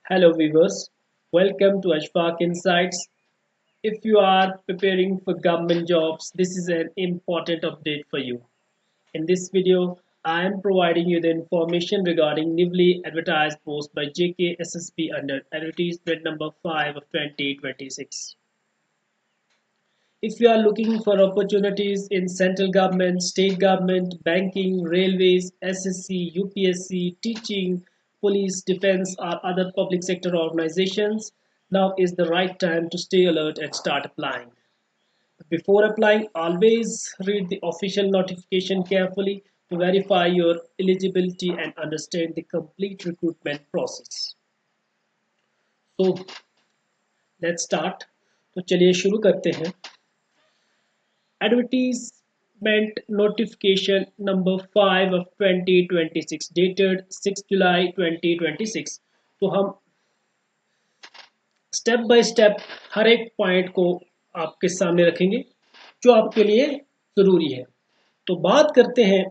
Hello viewers, welcome to Ashfaq Insights. If you are preparing for government jobs, this is an important update for you. In this video, I am providing you the information regarding newly advertised post by JKSSB under advertisement number 5 of 2026. If you are looking for opportunities in central government, state government, banking, railways, SSC, UPSC, teaching, police, defense, or other public sector organizations, now is the right time to stay alert and start applying. Before applying, always read the official notification carefully to verify your eligibility and understand the complete recruitment process. So let's start. तो चलिए शुरू करते हैं. Advertisement notification number 5 of 2026 dated 6 July 2026. तो हम step by step हर एक point को आपके सामने रखेंगे जो आपके लिए ज़रूरी है. तो बात करते हैं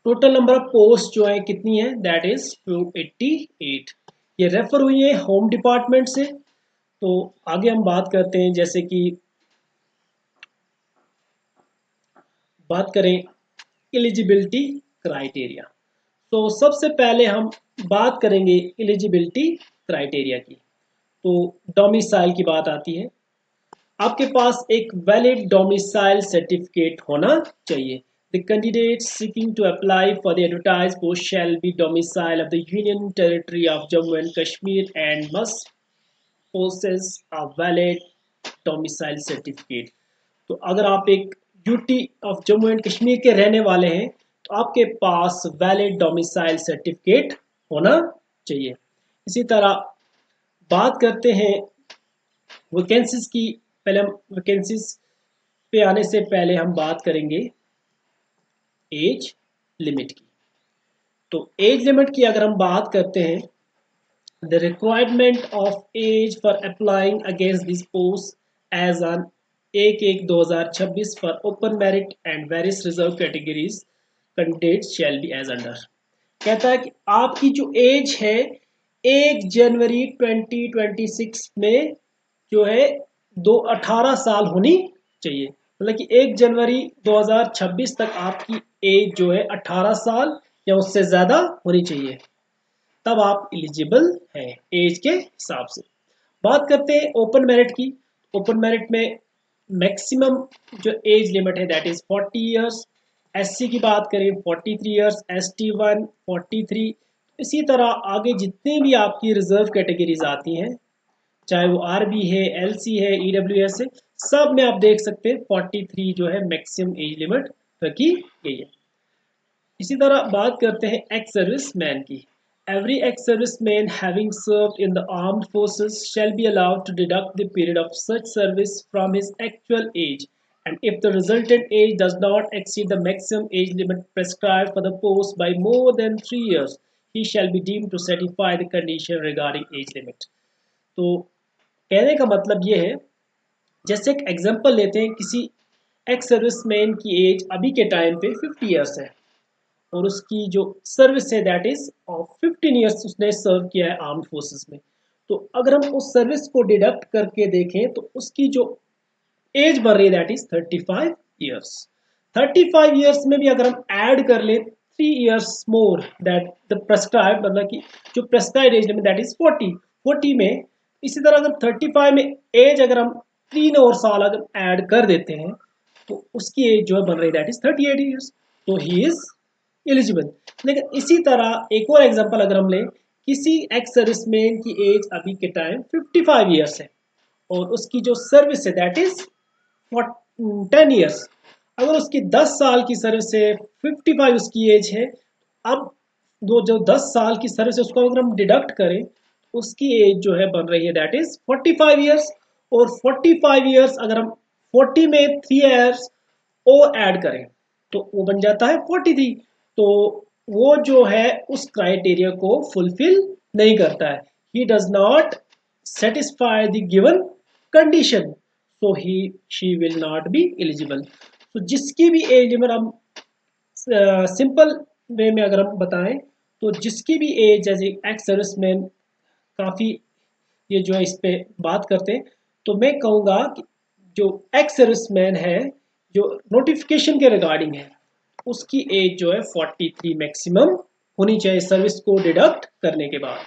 टोटल नंबर ऑफ पोस्ट जो है कितनी है, दैट इज 288. ये रेफर हुई है होम डिपार्टमेंट से. तो आगे हम बात करते हैं, जैसे कि बात करें एलिजिबिलिटी क्राइटेरिया. तो सबसे पहले हम बात करेंगे एलिजिबिलिटी क्राइटेरिया की. तो डोमिसाइल की बात आती है. आपके पास एक वैलिड डोमिसाइल सर्टिफिकेट होना चाहिए. The candidates seeking to apply for the advertised post shall be domicile of the Union Territory of Jammu and Kashmir and must possess a valid domicile certificate. तो अगर आप एक UT of Jammu and Kashmir के रहने वाले हैं तो आपके पास वैलिड डोमिसाइल सर्टिफिकेट होना चाहिए. इसी तरह बात करते हैं वैकेंसीज की. पहले हम वैकेंसीज पे आने से पहले हम बात करेंगे एज लिमिट की. तो एज लिमिट की अगर हम बात करते हैं, the requirement of age for applying against this post as on 1/1/2026 for open merit and various reserve categories candidates shall be age under. कहता है कि आपकी जो एज है 1 जनवरी 2026 में जो है 18 साल होनी चाहिए. मतलब कि 1 जनवरी 2026 तक आपकी एज जो है 18 साल या उससे ज़्यादा होनी चाहिए, तब आप एलिजिबल हैं एज के हिसाब से. बात करते हैं ओपन मेरिट की. ओपन मेरिट में मैक्सिमम जो एज लिमिट है दैट इज 40 इयर्स. एससी की बात करें 43 इयर्स, एसटी 1 43. इसी तरह आगे जितनी भी आपकी रिजर्व कैटेगरीज आती हैं, चाहे वो आरबी है, एलसी है, ईडब्ल्यूएस है, सब में आप देख सकते हैं 43 जो है मैक्सिमम एज लिमिट रखी गई है. इसी तरह बात करते हैं एक्स सर्विस मैन की. Every ex-serviceman having served in the armed forces shall be allowed to deduct the period of such service from his actual age, and if the resultant age does not exceed the maximum age limit prescribed for the post by more than 3 years, he shall be deemed to satisfy the condition regarding age limit. तो कहने का मतलब ये है, जैसे एक example लेते हैं, किसी एक्स सर्विसमैन की एज अभी के टाइम पे 50 इयर्स है और उसकी जो सर्विस है दैट इज 15 इयर्स उसने सर्व किया है आर्म्ड फोर्सेस में. तो अगर हम उस सर्विस को डिडक्ट करके देखें तो उसकी जो एज बढ़ रही है दैट इज 35 इयर्स. 35 इयर्स में भी अगर हम ऐड कर ले 3 years more that the prescribe, मतलब कि जो prescribe age limit that is 40 में. इसी तरह अगर 35 में एज अगर हम 3 और साल अगर ऐड कर देते हैं तो उसकी एज जो है बन रही है दैट इज 38 इयर्स. तो ही इज एलिजिबल. लेकिन इसी तरह एक और एग्जांपल अगर हम लें, किसी एक्स सर्विसमैन की एज अभी के टाइम 55 इयर्स है और उसकी जो सर्विस है दैट इज 10 इयर्स. अगर उसकी 10 साल की सर्विस है, 55 उसकी एज है, अब दो जो 10 साल की सर्विस है उसको अगर हम डिडक्ट करें उसकी एज जो है बन रही है दैट इज 45 इयर्स. और 45 इयर्स अगर हम 40 में 3 इयर्स और ऐड करें तो वो बन जाता है 43. तो वो जो है उस क्राइटेरिया को फुलफिल नहीं करता है. He does not satisfy the given condition, so he she will not be eligible. तो जिसकी भी एज लिमिट हम सिंपल वे में अगर हम बताएं तो जिसकी भी एज एज एक्स सर्विसमैन, काफ़ी ये जो है इस पे बात करते हैं, तो मैं कहूँगा कि जो एक्स सर्विसमैन है, जो नोटिफिकेशन के रिगार्डिंग है, उसकी एज जो है 43 मैक्सिमम होनी चाहिए सर्विस को डिडक्ट करने के बाद।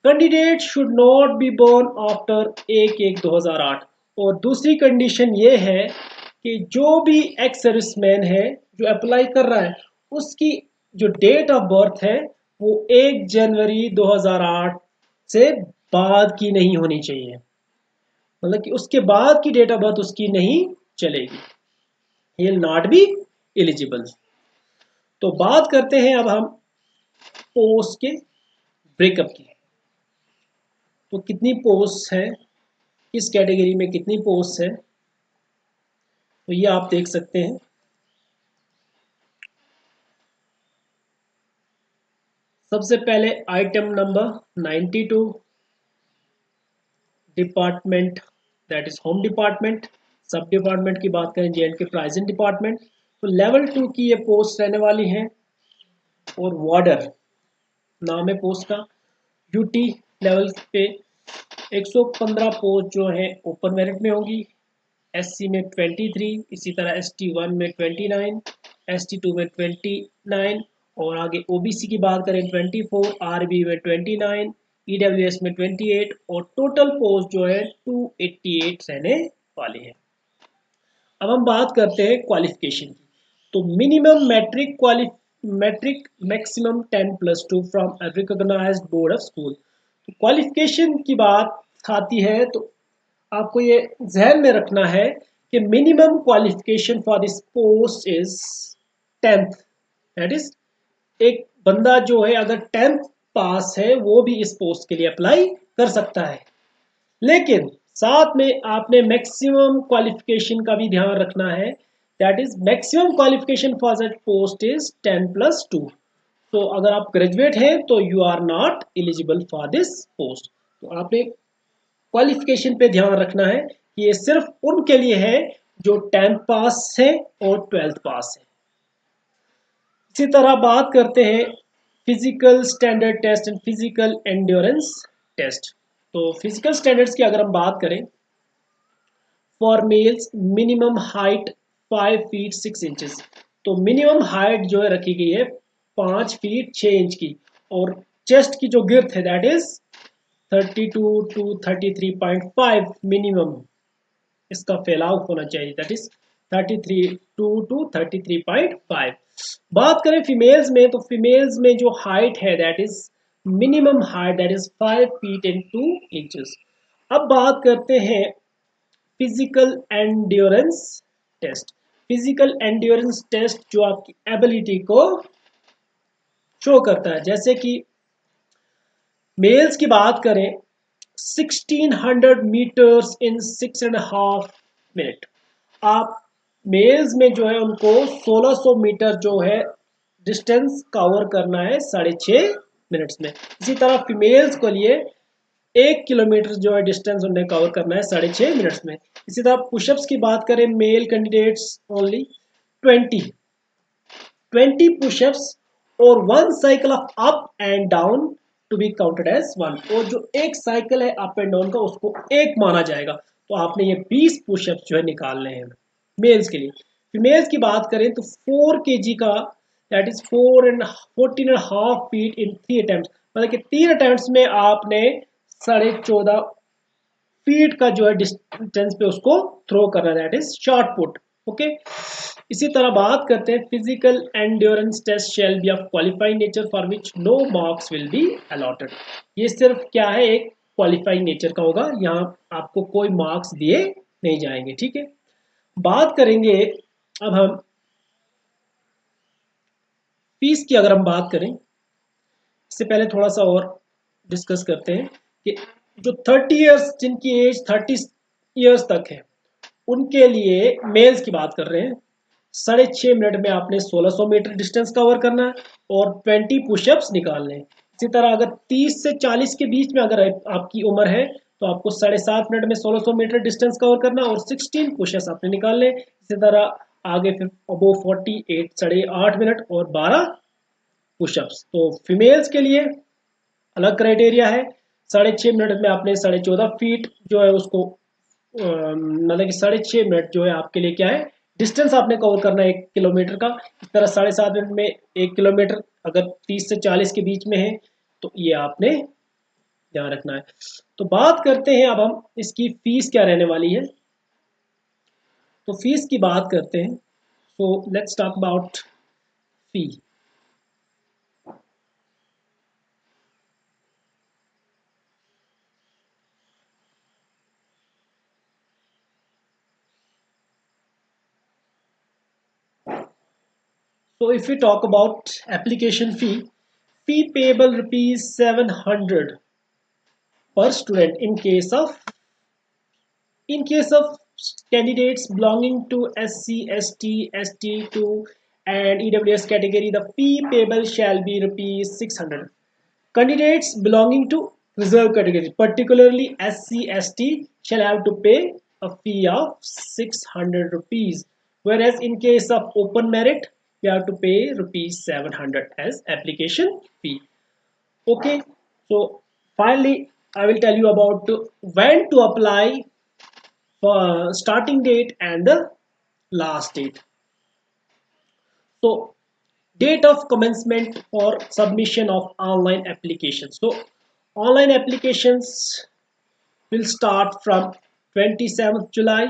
Candidate should not be born after 1/1/2008। और दूसरी कंडीशन ये है कि जो भी एक्स सर्विसमैन है जो अप्लाई कर रहा है, उसकी जो डेट ऑफ बर्थ है वो 1 जनवरी 2008 से बाद की नहीं होनी चाहिए, मतलब कि उसके बाद की डेट ऑफ बर्थ उसकी नहीं चलेगी, he will not be eligible. तो बात करते हैं अब हम पोस्ट के ब्रेकअप की। तो कितनी पोस्ट है, किस कैटेगरी में कितनी पोस्ट है, तो ये आप देख सकते हैं। सबसे पहले item number 92, department that is home department. सब डिपार्टमेंट की बात करें J&K प्राइजेंट डिपार्टमेंट, तो लेवल 2 की ये पोस्ट रहने वाली है। और वार्डर नाम है पोस्ट का। यूटी लेवल पे 115 पोस्ट जो है ओपन मेरिट में होगी, एससी में 23, इसी तरह ST1 में 29, ST2 में 29, और आगे ओबीसी की बात करें 24, आरबी में 29, ईडब्ल्यूएस में 28, और टोटल पोस्ट जो है 288 रहने वाली है। अब हम बात करते हैं क्वालिफिकेशन की। तो minimum matric maximum 10+2 from a recognised board of school. तो क्वालिफिकेशन की बात आती है तो आपको ये जहन में रखना है कि minimum qualification for this post is 10th। That is एक बंदा जो है अगर 10th पास है वो भी इस पोस्ट के लिए अप्लाई कर सकता है। लेकिन साथ में आपने मैक्सिमम क्वालिफिकेशन का भी ध्यान रखना है, that is maximum qualification for that post is 10+2। तो अगर आप ग्रेजुएट हैं तो you are not eligible for this post. तो आपने क्वालिफिकेशन पे ध्यान रखना है कि ये सिर्फ उनके लिए है जो 10th पास है और 12th पास है। इसी तरह बात करते हैं physical standard test and physical endurance test. तो फिजिकल स्टैंडर्ड्स की अगर हम बात करें, for males minimum height 5 feet 6 inches. तो मिनिमम हाइट जो है रखी गई है 5 फीट 6 इंच की, और चेस्ट की जो गिर्थ है दैट इज 32 to 33.5 मिनिमम इसका फैलाव होना चाहिए, दैट इज 32 to 33.5। बात करें फीमेल्स में, तो फीमेल्स में जो हाइट है that is minimum height that is 5 feet and 2 inches. अब बात करते हैं physical endurance test. Physical endurance test जो आपकी एबिलिटी को शो करता है, जैसे कि मेल्स की बात करें 1600 मीटर्स इन 6.5 मिनट। आप मेल्स में जो है उनको 1600 मीटर जो है डिस्टेंस कवर करना है 6.5 मिनट्स में। इसी तरह फीमेल्स को लिए 1 किलोमीटर जो है डिस्टेंस उन्हें कवर करना है 6.5 मिनट्स में। इसी तरह पुशअप्स की बात करें, मेल कैंडिडेट्स ओनली 20 पुशअप्स और 1 cycle of up and down to be counted as 1। और जो एक साइकिल है अप एंड डाउन का उसको एक माना जाएगा। तो आपने ये 20 पुशअप्स जो है निकालने हैं मेल्स के लिए। फीमेल्स की बात करें तो 4 kg का that is 14.5 feet in 3 attempt, मतलब कि 3 अटेम्प्ट में आपने 14.5 फीट का जो है डिस्टेंस पे उसको थ्रो करना है, that is short put. Okay, इसी तरह बात करते हैं physical endurance test shall be of qualifying nature for which no marks will be allotted. ये सिर्फ क्या है, एक क्वालिफाइंग नेचर का होगा, यहाँ आपको कोई मार्क्स दिए नहीं जाएंगे। ठीक है, बात करेंगे अब हम फीस की। अगर हम बात करें इससे पहले थोड़ा सा और डिस्कस करते हैं कि जो 30 इयर्स, जिनकी एज 30 इयर्स तक है, उनके लिए मेल्स की बात कर रहे हैं, 6.5 मिनट में आपने 1600 मीटर डिस्टेंस कवर करना है और 20 पुशअप्स निकालने हैं। इसी तरह अगर 30 से 40 के बीच में अगर आपकी उम्र है तो आपको 7.5 मिनट में 1600 मीटर डिस्टेंस कवर करना और 16 पुशअप्स आपने निकालने। इसी तरह आगे फिर अबो 48 8.5 मिनट और 12 पुशअप्स। तो फीमेल्स के लिए अलग क्राइटेरिया है, 6.5 मिनट में आपने 14.5 फीट जो है उसको मतलब कि 6.5 मिनट जो है आपके लिए क्या है, डिस्टेंस आपने कवर करना है 1 किलोमीटर का। इस तरह 7.5 मिनट में 1 किलोमीटर अगर 30 से 40 के बीच में है तो ये आपने ध्यान रखना है। तो बात करते हैं अब हम इसकी फीस क्या रहने वाली है। तो फीस की बात करते हैं। So let's talk about fee. So if we talk about application fee, fee payable rupees 700 per student in case of candidates belonging to SC, ST, ST2 and EWS category, the fee payable shall be rupees 600. Candidates belonging to reserve category, particularly SC, ST, shall have to pay a fee of 600 rupees. Whereas in case of open merit, you have to pay rupees 700 as application fee. Okay, so finally, I will tell you about when to apply for starting date and the last date. So date of commencement for submission of online applications. So online applications will start from 27th July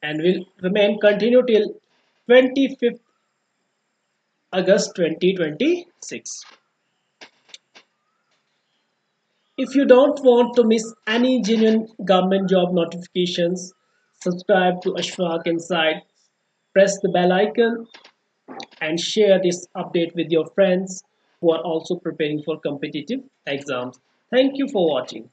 and will remain continue till 25th August 2026. If you don't want to miss any genuine government job notifications, subscribe to Ashfaq Insight, press the bell icon and share this update with your friends who are also preparing for competitive exams. Thank you for watching.